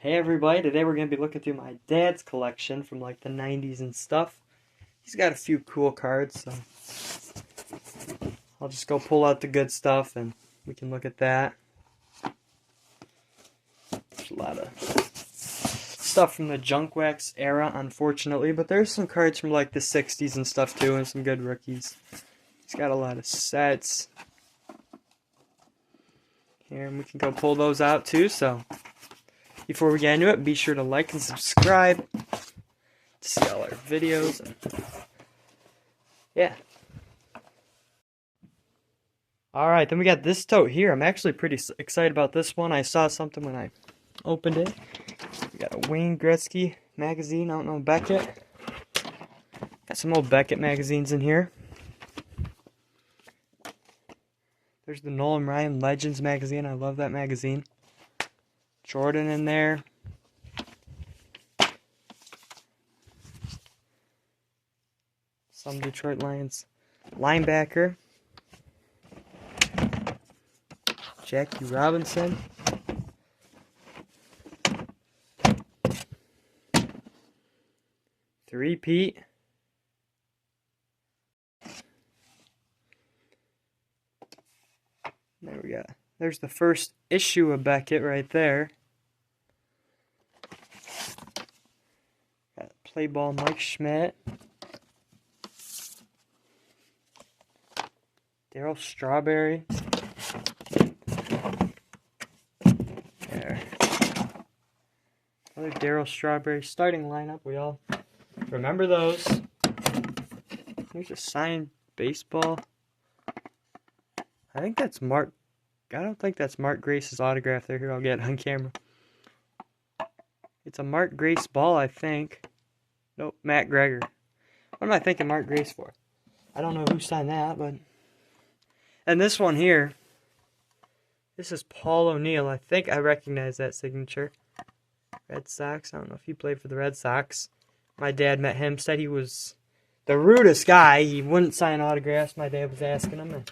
Hey everybody, today we're going to be looking through my dad's collection from like the 90s and stuff. He's got a few cool cards, so I'll just go pull out the good stuff and we can look at that. There's a lot of stuff from the junk wax era, unfortunately, but there's some cards from like the 60s and stuff too, and some good rookies. He's got a lot of sets here, and we can go pull those out too, so before we get into it, be sure to like and subscribe to see all our videos. And yeah. Alright, then we got this tote here. I'm actually pretty excited about this one. I saw something when I opened it. We got a Wayne Gretzky magazine. I don't know, Beckett. Got some old Beckett magazines in here. There's the Nolan Ryan Legends magazine. I love that magazine. Jordan in there. Some Detroit Lions linebacker. Jackie Robinson. Three-peat. There we go. There's the first issue of Beckett right there. Got play ball Mike Schmidt. Darryl Strawberry. There. Another Darryl Strawberry starting lineup. We all remember those. Here's a signed baseball. I think that's Mark. I don't think that's Mark Grace's autograph there. Here, I'll get it on camera. It's a Mark Grace ball, I think. Nope, Matt Greger. What am I thinking Mark Grace for? I don't know who signed that, but... And this one here, this is Paul O'Neill. I think I recognize that signature. Red Sox. I don't know if he played for the Red Sox. My dad met him, said he was the rudest guy. He wouldn't sign autographs. My dad was asking him, and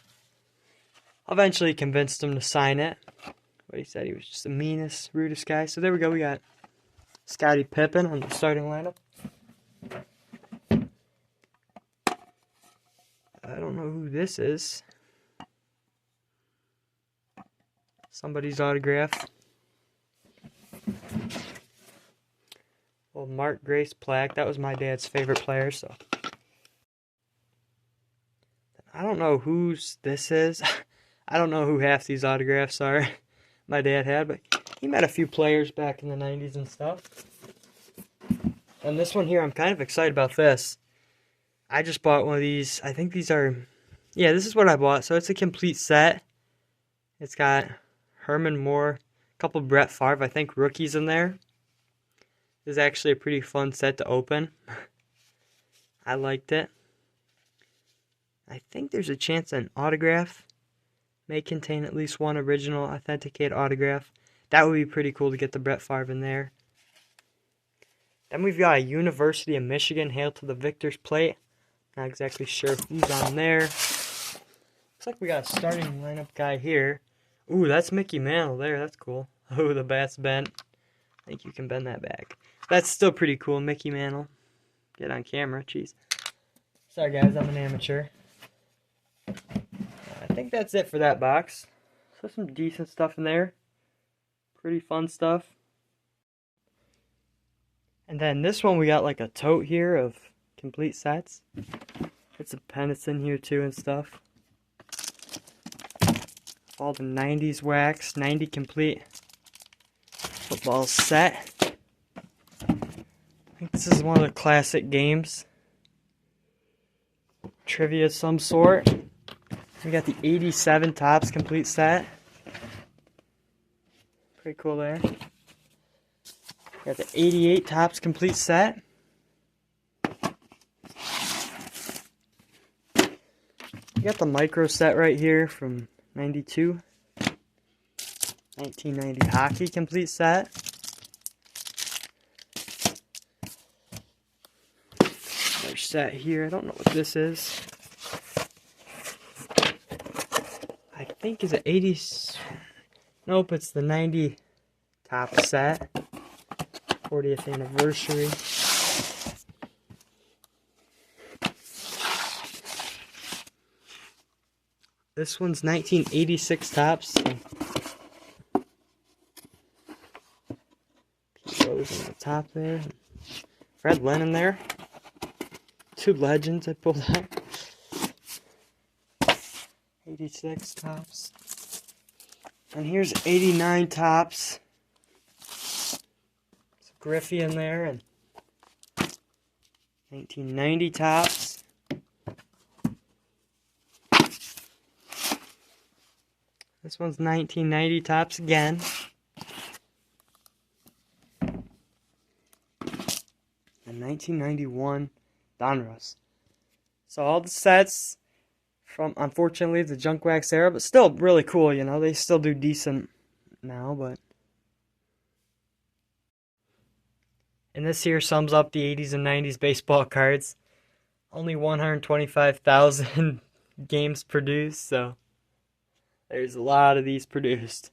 eventually convinced him to sign it. But he said he was just the meanest, rudest guy. So there we go. We got Scottie Pippen on the starting lineup. I don't know who this is. Somebody's autograph. Well, Mark Grace plaque. That was my dad's favorite player, so. I don't know whose this is. I don't know who half these autographs are my dad had, but he met a few players back in the 90s and stuff. And this one here, I'm kind of excited about this. I just bought one of these. I think these are, yeah, this is what I bought. So it's a complete set. It's got Herman Moore, a couple Brett Favre, I think rookies in there. This is actually a pretty fun set to open. I liked it. I think there's a chance an autograph may contain at least one original authenticated autograph. That would be pretty cool to get the Brett Favre in there. Then we've got a University of Michigan Hail to the Victors plate. Not exactly sure who's on there. Looks like we got a starting lineup guy here. Ooh, that's Mickey Mantle there. That's cool. Oh, the bat's bent. I think you can bend that back. That's still pretty cool, Mickey Mantle. Get on camera, jeez. Sorry guys, I'm an amateur. I think that's it for that box. So some decent stuff in there. Pretty fun stuff. And then this one we got like a tote here of complete sets. It's a pennants in here too and stuff. All the 90s wax, 90 complete football set. I think this is one of the classic games. Trivia of some sort. We got the 87 Topps complete set. Pretty cool there. We got the 88 Topps complete set. We got the micro set right here from 92. 1990 hockey complete set. Another set here. I don't know what this is. I think is it 80s? Nope, it's the 90 top set. 40th anniversary. This one's 1986 Topps. Pete Rose on the top there. Fred Lennon there. Two legends I pulled out. 86 Topps. And here's 89 Topps. Griffey in there, and 1990 Topps. This one's 1990 Topps again. And 1991 Donruss. So all the sets from, unfortunately, the junk wax era, but still really cool, you know. They still do decent now, but. And this here sums up the 80s and 90s baseball cards. Only 125,000 games produced, so there's a lot of these produced.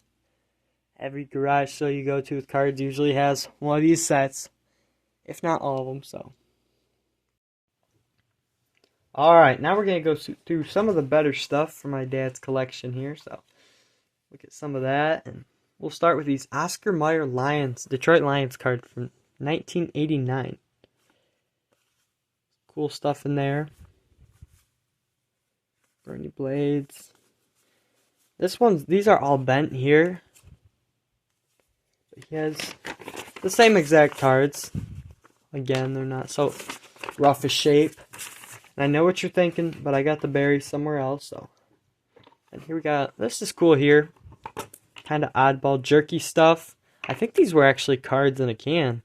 Every garage sale you go to with cards usually has one of these sets, if not all of them, so. Alright, now we're going to go through some of the better stuff from my dad's collection here, so look at some of that. And we'll start with these Oscar Mayer Lions, Detroit Lions card from 1989. Cool stuff in there. Bernie Blades. These are all bent here. But he has the same exact cards. Again, they're not so rough a shape. And I know what you're thinking, but I got the berries somewhere else, so. And here we got, this is cool here. Kind of oddball jerky stuff. I think these were actually cards in a can.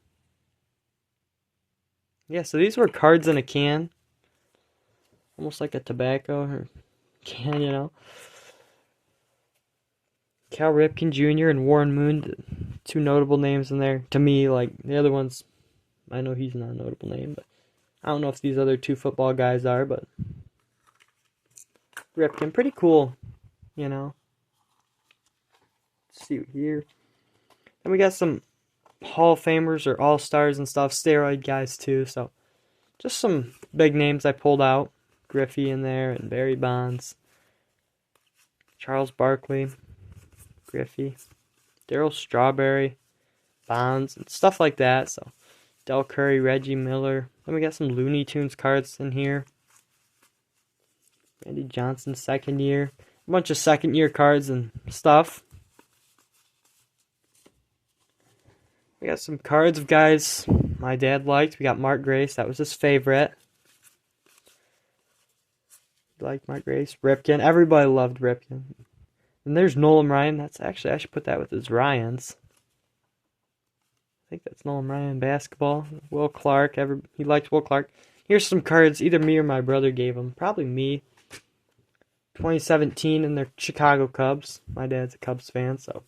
Yeah, so these were cards in a can. Almost like a tobacco or can, you know. Cal Ripken Jr. and Warren Moon, two notable names in there. To me, like, the other ones, I know he's not a notable name, but I don't know if these other two football guys are, but Ripken, pretty cool, you know. Let's see here. Then we got some Hall of Famers or All-Stars and stuff, steroid guys too, so just some big names I pulled out. Griffey in there and Barry Bonds, Charles Barkley, Griffey, Darryl Strawberry, Bonds, and stuff like that, so Del Curry, Reggie Miller. Then we got some Looney Tunes cards in here. Randy Johnson, second year. A bunch of second year cards and stuff. We got some cards of guys my dad liked. We got Mark Grace. That was his favorite. Like Mark Grace. Ripken. Everybody loved Ripken. And there's Nolan Ryan. That's actually, I should put that with his Ryans. I think that's Nolan Ryan basketball. Will Clark. He liked Will Clark. Here's some cards either me or my brother gave him. Probably me. 2017 and their Chicago Cubs. My dad's a Cubs fan, so.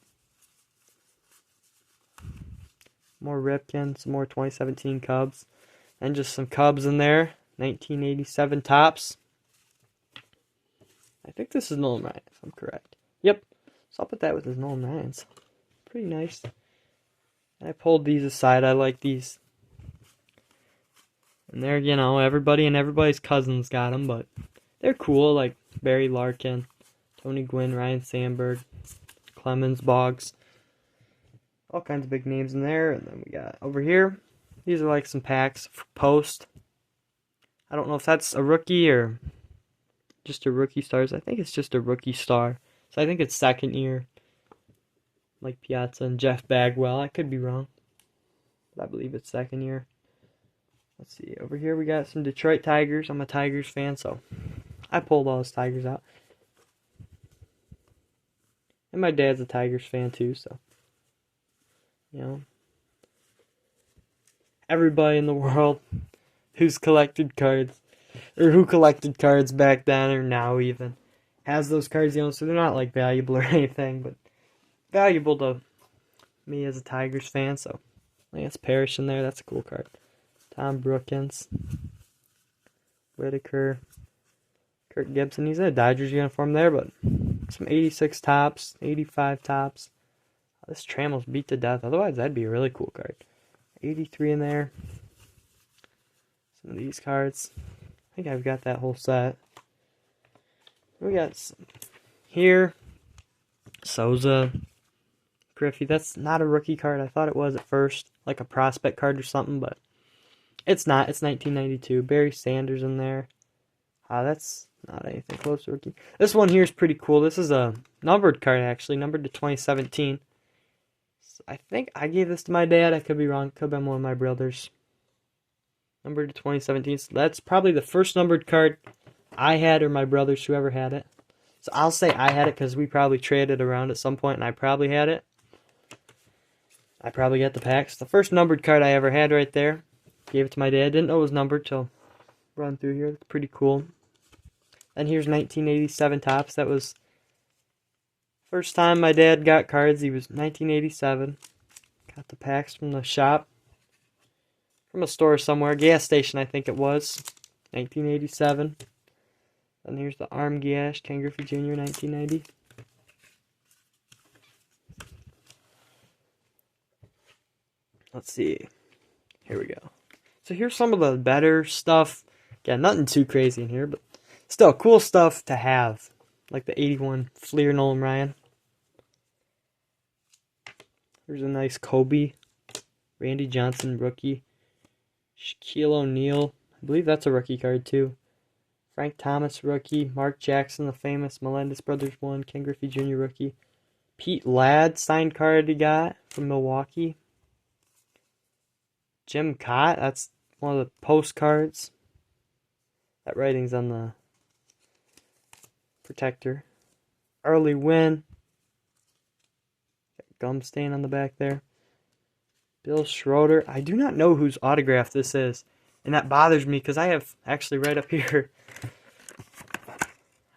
More Ripken, some more 2017 Cubs. And just some Cubs in there. 1987 Topps. I think this is Nolan Ryan, if I'm correct. Yep. So I'll put that with his Nolan Ryans. Pretty nice. I pulled these aside. I like these. And they're, you know, everybody and everybody's cousins got them, but they're cool. Like Barry Larkin, Tony Gwynn, Ryan Sandberg, Clemens, Boggs. All kinds of big names in there. And then we got over here. These are like some packs for Post. I don't know if that's a rookie or just a rookie stars. I think it's just a rookie star. So I think it's second year. Like Piazza and Jeff Bagwell. I could be wrong. But I believe it's second year. Let's see. Over here we got some Detroit Tigers. I'm a Tigers fan, so I pulled all those Tigers out. And my dad's a Tigers fan too, so. You know. Everybody in the world who's collected cards, or who collected cards back then or now even, has those cards, you know, so they're not like valuable or anything, but valuable to me as a Tigers fan, so Lance Parrish in there, that's a cool card. Tom Brookins, Whitaker, Kirk Gibson, he's in a Dodgers uniform there, but some 86 Topps, 85 Topps. This Trammell's beat to death, otherwise that'd be a really cool card. 83 in there. Some of these cards. I think I've got that whole set. We got some here. Souza. Griffey. That's not a rookie card. I thought it was at first. Like a prospect card or something, but it's not. It's 1992. Barry Sanders in there. That's not anything close to rookie. This one here is pretty cool. This is a numbered card, actually. Numbered to 2017. So I think I gave this to my dad. I could be wrong. Could have been one of my brothers. Numbered to 2017. So that's probably the first numbered card I had, or my brothers, whoever had it. So I'll say I had it because we probably traded around at some point, and I probably had it. I probably got the packs. The first numbered card I ever had right there. Gave it to my dad. Didn't know it was numbered till run through here. It's pretty cool. And here's 1987 Topps. That was first time my dad got cards. He was 1987. Got the packs from the shop. From a store somewhere. Gas station, I think it was. 1987. And here's the Arm Gash. Ken Griffey Jr. 1990. Let's see. Here we go. So here's some of the better stuff. Again, nothing too crazy in here, but still cool stuff to have. Like the 81 Fleer Nolan Ryan. Here's a nice Kobe. Randy Johnson rookie. Shaquille O'Neal. I believe that's a rookie card too. Frank Thomas rookie. Mark Jackson, the famous Melendez Brothers one. Ken Griffey Jr. rookie. Pete Ladd signed card he got from Milwaukee. Jim Cott, that's one of the postcards. That writing's on the protector. Early Win. Got gum stain on the back there. Bill Schroeder. I do not know whose autograph this is. And that bothers me because I have, actually right up here,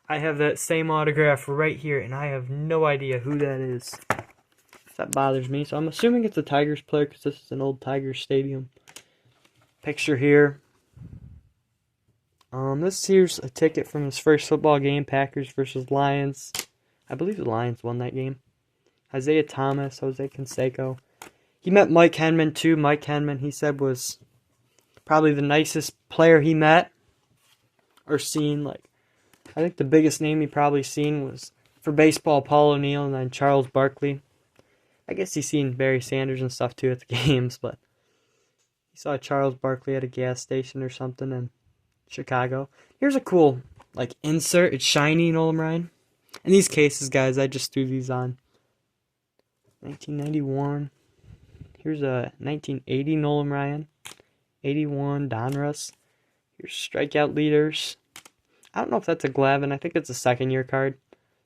I have that same autograph right here, and I have no idea who that is. That bothers me. So I'm assuming it's a Tigers player because this is an old Tigers stadium. Picture here. This here's a ticket from his first football game, Packers versus Lions. I believe the Lions won that game. Isaiah Thomas, Jose Canseco. He met Mike Henman too. Mike Henman, he said, was probably the nicest player he met or seen. Like, I think the biggest name he probably seen was for baseball, Paul O'Neill, and then Charles Barkley. I guess he's seen Barry Sanders and stuff too at the games, but he saw Charles Barkley at a gas station or something in Chicago. Here's a cool, like, insert. It's shiny Nolan Ryan. In these cases, guys, I just threw these on. 1991. Here's a 1980 Nolan Ryan. 81 Donruss. Here's strikeout leaders. I don't know if that's a Glavine. I think it's a second-year card.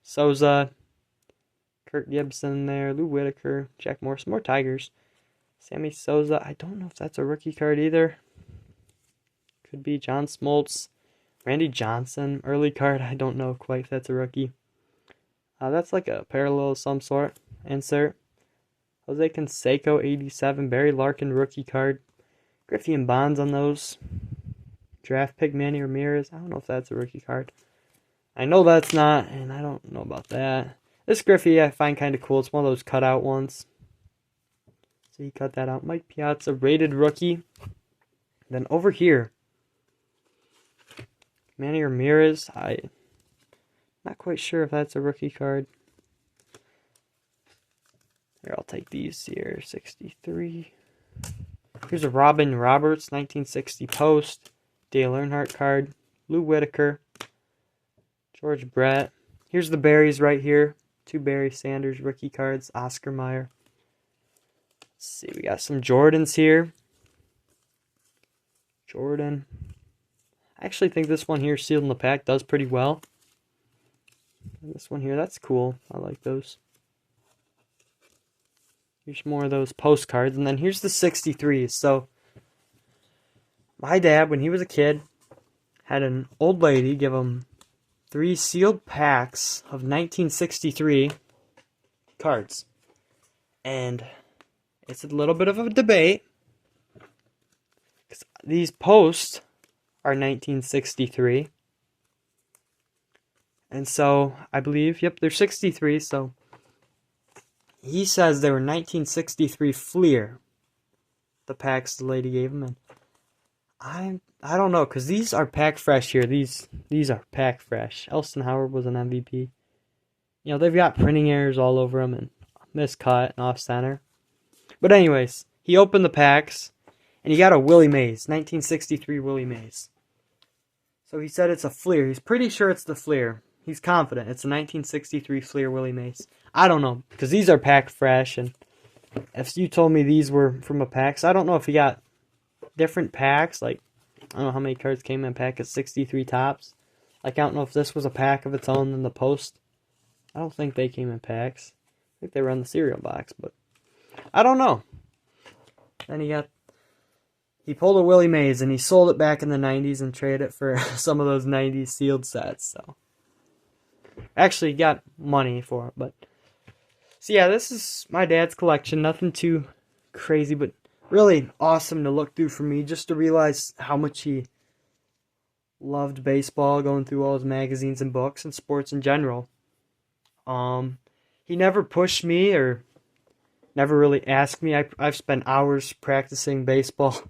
Souza. Kurt Gibson there. Lou Whitaker. Jack Morris. More Tigers. Sammy Sosa. I don't know if that's a rookie card either. Could be John Smoltz. Randy Johnson. Early card. I don't know quite if that's a rookie. That's like a parallel of some sort. Insert. Jose Canseco, 87. Barry Larkin, rookie card. Griffey and Bonds on those. Draft pick Manny Ramirez. I don't know if that's a rookie card. I know that's not, and I don't know about that. This Griffey I find kind of cool. It's one of those cutout ones. So he cut that out. Mike Piazza, rated rookie. Then over here, Manny Ramirez. I'm not quite sure if that's a rookie card. Here, I'll take these here. 63. Here's a Robin Roberts, 1960 post. Dale Earnhardt card. Lou Whitaker. George Brett. Here's the Barrys right here. 2 Barry Sanders rookie cards. Oscar Mayer. Let's see, we got some Jordans here. Jordan. I actually think this one here, sealed in the pack, does pretty well. And this one here, that's cool. I like those. Here's more of those postcards. And then here's the 63s. So, my dad, when he was a kid, had an old lady give him 3 sealed packs of 1963 cards. And it's a little bit of a debate. Because these posts are 1963. And so, I believe, yep, they're 63. So, he says they were 1963 Fleer. the packs the lady gave him, and I don't know, because these are packed fresh here. These are packed fresh. Elston Howard was an MVP. You know, they've got printing errors all over them and miscut and off center. But anyways, he opened the packs, and he got a Willie Mays, 1963 Willie Mays. So he said it's a Fleer. He's pretty sure it's the Fleer. He's confident it's a 1963 Fleer Willie Mays. I don't know, because these are packed fresh, and if you told me these were from a pack, so I don't know if he got different packs, like, I don't know how many cards came in a pack of 63 tops. Like, I don't know if this was a pack of its own in the post. I don't think they came in packs. I think they were on the cereal box, but I don't know. Then he pulled a Willie Mays, and he sold it back in the 90s and traded it for some of those 90s sealed sets, so. Actually, he got money for it, but. So yeah, this is my dad's collection. Nothing too crazy, but really awesome to look through for me, just to realize how much he loved baseball, going through all his magazines and books and sports in general. He never pushed me or never really asked me. I've spent hours practicing baseball.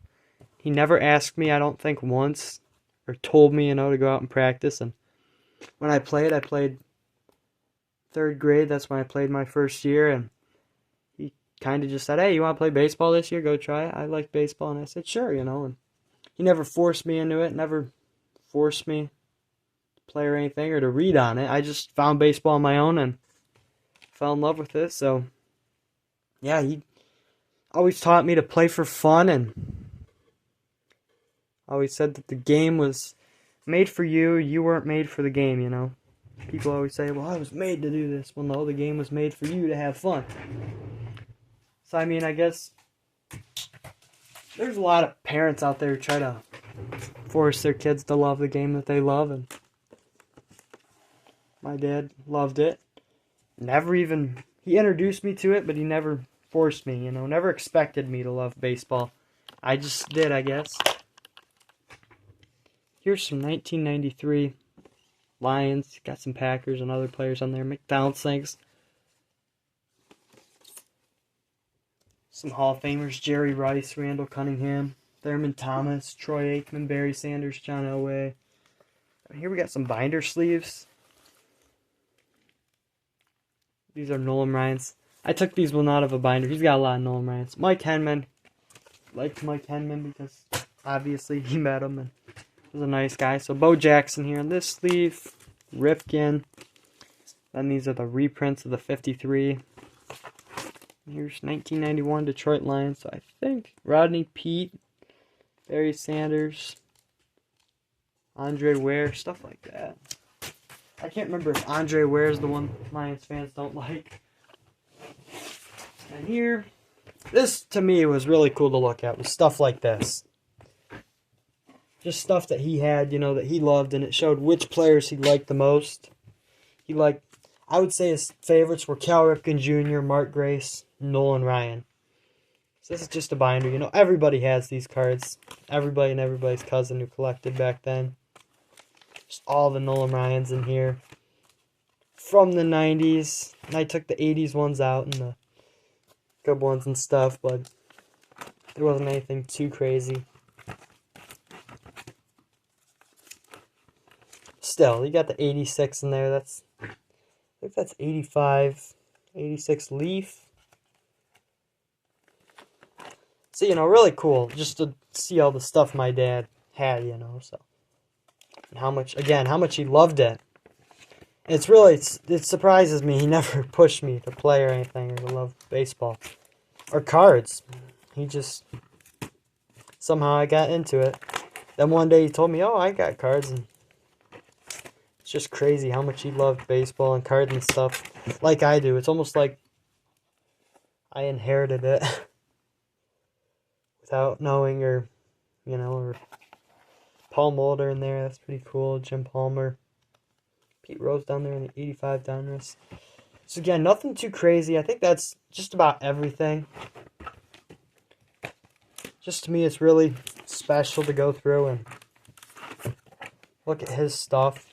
He never asked me, I don't think, once, or told me, to go out and practice. And when I played 3rd grade. That's when I played my first year, and he kind of just said, hey, you want to play baseball this year? Go try it. I like baseball, and I said, sure, and he never forced me into it, never forced me to play or anything or to read on it. I just found baseball on my own and fell in love with it. So yeah, he always taught me to play for fun, and always said that the game was made for you. You weren't made for the game, People always say, well, I was made to do this. Well, no, the game was made for you to have fun. So, I guess there's a lot of parents out there who try to force their kids to love the game that they love. And my dad loved it. He introduced me to it, but he never forced me, never expected me to love baseball. I just did, I guess. Here's some 1993 Lions. Got some Packers and other players on there. McDonald's things. Some Hall of Famers. Jerry Rice, Randall Cunningham, Thurman Thomas, Troy Aikman, Barry Sanders, John Elway. Here we got some binder sleeves. These are Nolan Ryan's. I took these one out of a binder. He's got a lot of Nolan Ryan's. Mike Henman. Liked Mike Henman because obviously he met him and was a nice guy. So Bo Jackson here on this sleeve. Rifkin. Then these are the reprints of the 53. Here's 1991 Detroit Lions. So I think Rodney Peete, Barry Sanders, Andre Ware, stuff like that. I can't remember if Andre Ware is the one Lions fans don't like. And here, this to me was really cool to look at, was stuff like this. Just stuff that he had, that he loved, and it showed which players he liked the most. I would say his favorites were Cal Ripken Jr., Mark Grace, Nolan Ryan. So this is just a binder. Everybody has these cards. Everybody and everybody's cousin who collected back then. Just all the Nolan Ryans in here. From the 90s. And I took the 80s ones out and the good ones and stuff, but there wasn't anything too crazy. Still, you got the 86 in there. I think that's 85, 86 Leaf. So, really cool just to see all the stuff my dad had, so. And how much he loved it. It surprises me he never pushed me to play or anything or to love baseball or cards. He just, somehow I got into it. Then one day he told me, oh, I got cards, and it's just crazy how much he loved baseball and cards and stuff like I do. It's almost like I inherited it without knowing, or Paul Mulder in there. That's pretty cool. Jim Palmer. Pete Rose down there in the 85 Donruss. So again, nothing too crazy. I think that's just about everything. Just to me, it's really special to go through and look at his stuff.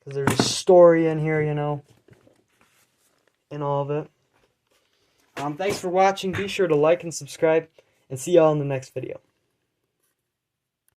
Because there's a story in here, in all of it. Thanks for watching. Be sure to like and subscribe, and see y'all in the next video.